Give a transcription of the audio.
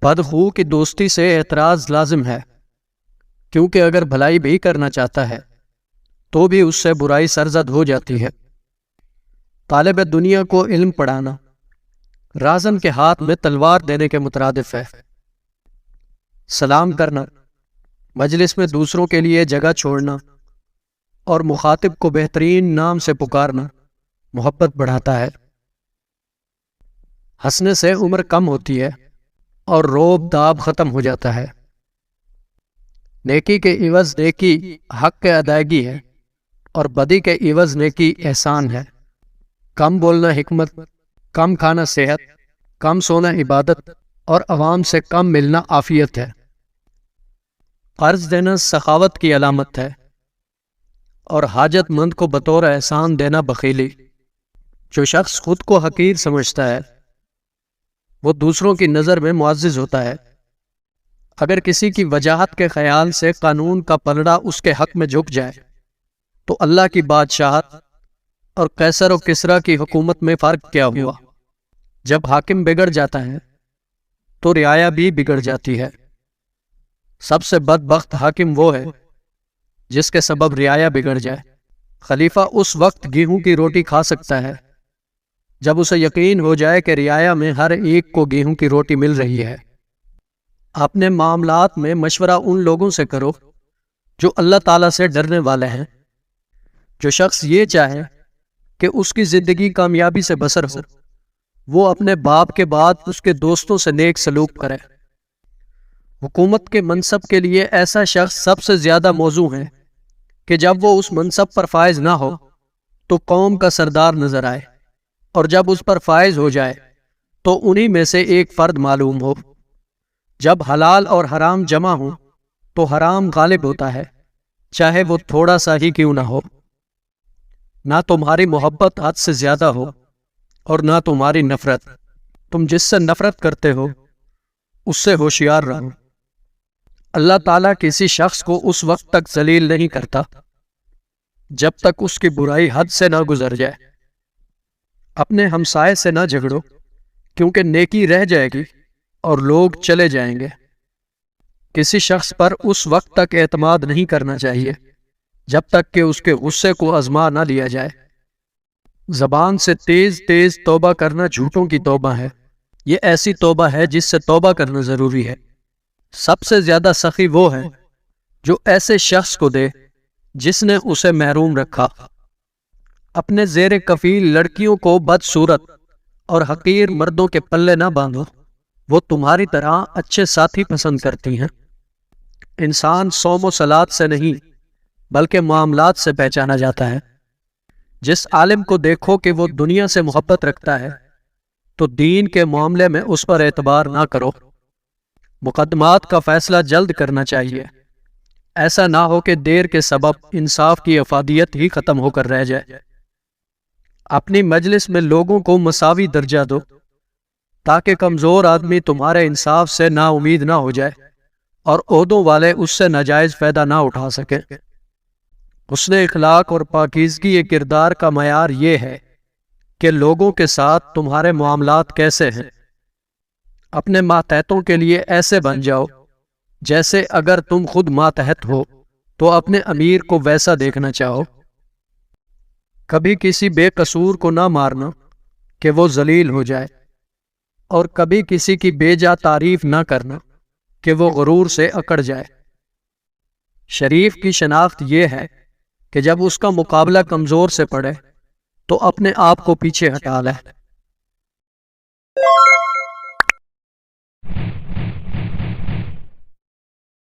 بدخو کی دوستی سے اعتراض لازم ہے، کیونکہ اگر بھلائی بھی کرنا چاہتا ہے تو بھی اس سے برائی سرزد ہو جاتی ہے۔ طالب دنیا کو علم پڑھانا رازن کے ہاتھ میں تلوار دینے کے مترادف ہے۔ سلام کرنا، مجلس میں دوسروں کے لیے جگہ چھوڑنا اور مخاطب کو بہترین نام سے پکارنا محبت بڑھاتا ہے۔ ہنسنے سے عمر کم ہوتی ہے اور روب داب ختم ہو جاتا ہے۔ نیکی کے عوض نیکی حق کے ادائیگی ہے اور بدی کے عوض نیکی احسان ہے۔ کم بولنا حکمت، کم کھانا صحت، کم سونا عبادت اور عوام سے کم ملنا عافیت ہے۔ قرض دینا سخاوت کی علامت ہے اور حاجت مند کو بطور احسان دینا بخیلی۔ جو شخص خود کو حقیر سمجھتا ہے وہ دوسروں کی نظر میں معزز ہوتا ہے۔ اگر کسی کی وجاہت کے خیال سے قانون کا پلڑا اس کے حق میں جھک جائے تو اللہ کی بادشاہت اور قیصر و کسریٰ کی حکومت میں فرق کیا ہوا؟ جب حاکم بگڑ جاتا ہے تو رعایا بھی بگڑ جاتی ہے۔ سب سے بدبخت حاکم وہ ہے جس کے سبب رعایا بگڑ جائے۔ خلیفہ اس وقت گیہوں کی روٹی کھا سکتا ہے جب اسے یقین ہو جائے کہ رعایا میں ہر ایک کو گیہوں کی روٹی مل رہی ہے۔ اپنے معاملات میں مشورہ ان لوگوں سے کرو جو اللہ تعالیٰ سے ڈرنے والے ہیں۔ جو شخص یہ چاہے کہ اس کی زندگی کامیابی سے بسر ہو، وہ اپنے باپ کے بعد اس کے دوستوں سے نیک سلوک کرے۔ حکومت کے منصب کے لیے ایسا شخص سب سے زیادہ موزوں ہے کہ جب وہ اس منصب پر فائز نہ ہو تو قوم کا سردار نظر آئے، اور جب اس پر فائز ہو جائے تو انہی میں سے ایک فرد معلوم ہو۔ جب حلال اور حرام جمع ہوں تو حرام غالب ہوتا ہے، چاہے وہ تھوڑا سا ہی کیوں نہ ہو۔ نہ تمہاری محبت حد سے زیادہ ہو اور نہ تمہاری نفرت۔ تم جس سے نفرت کرتے ہو اس سے ہوشیار رہو۔ اللہ تعالیٰ کسی شخص کو اس وقت تک ذلیل نہیں کرتا جب تک اس کی برائی حد سے نہ گزر جائے۔ اپنے ہمسائے سے نہ جھگڑو، کیونکہ نیکی رہ جائے گی اور لوگ چلے جائیں گے۔ کسی شخص پر اس وقت تک اعتماد نہیں کرنا چاہیے جب تک کہ اس کے غصے کو آزما نہ لیا جائے۔ زبان سے تیز تیز توبہ کرنا جھوٹوں کی توبہ ہے۔ یہ ایسی توبہ ہے جس سے توبہ کرنا ضروری ہے۔ سب سے زیادہ سخی وہ ہے جو ایسے شخص کو دے جس نے اسے محروم رکھا۔ اپنے زیر کفیل لڑکیوں کو بدصورت اور حقیر مردوں کے پلے نہ باندھو، وہ تمہاری طرح اچھے ساتھی پسند کرتی ہیں۔ انسان صوم و صلات سے نہیں بلکہ معاملات سے پہچانا جاتا ہے۔ جس عالم کو دیکھو کہ وہ دنیا سے محبت رکھتا ہے تو دین کے معاملے میں اس پر اعتبار نہ کرو۔ مقدمات کا فیصلہ جلد کرنا چاہیے، ایسا نہ ہو کہ دیر کے سبب انصاف کی افادیت ہی ختم ہو کر رہ جائے۔ اپنی مجلس میں لوگوں کو مساوی درجہ دو تاکہ کمزور آدمی تمہارے انصاف سے نا امید نہ ہو جائے اور عہدوں والے اس سے ناجائز فائدہ نہ اٹھا سکیں۔ حسن اخلاق اور پاکیزگی کردار کا معیار یہ ہے کہ لوگوں کے ساتھ تمہارے معاملات کیسے ہیں۔ اپنے ماتحتوں کے لیے ایسے بن جاؤ جیسے اگر تم خود ماتحت ہو تو اپنے امیر کو ویسا دیکھنا چاہو۔ کبھی کسی بے قصور کو نہ مارنا کہ وہ ذلیل ہو جائے، اور کبھی کسی کی بے جا تعریف نہ کرنا کہ وہ غرور سے اکڑ جائے۔ شریف کی شناخت یہ ہے کہ جب اس کا مقابلہ کمزور سے پڑے تو اپنے آپ کو پیچھے ہٹا لے۔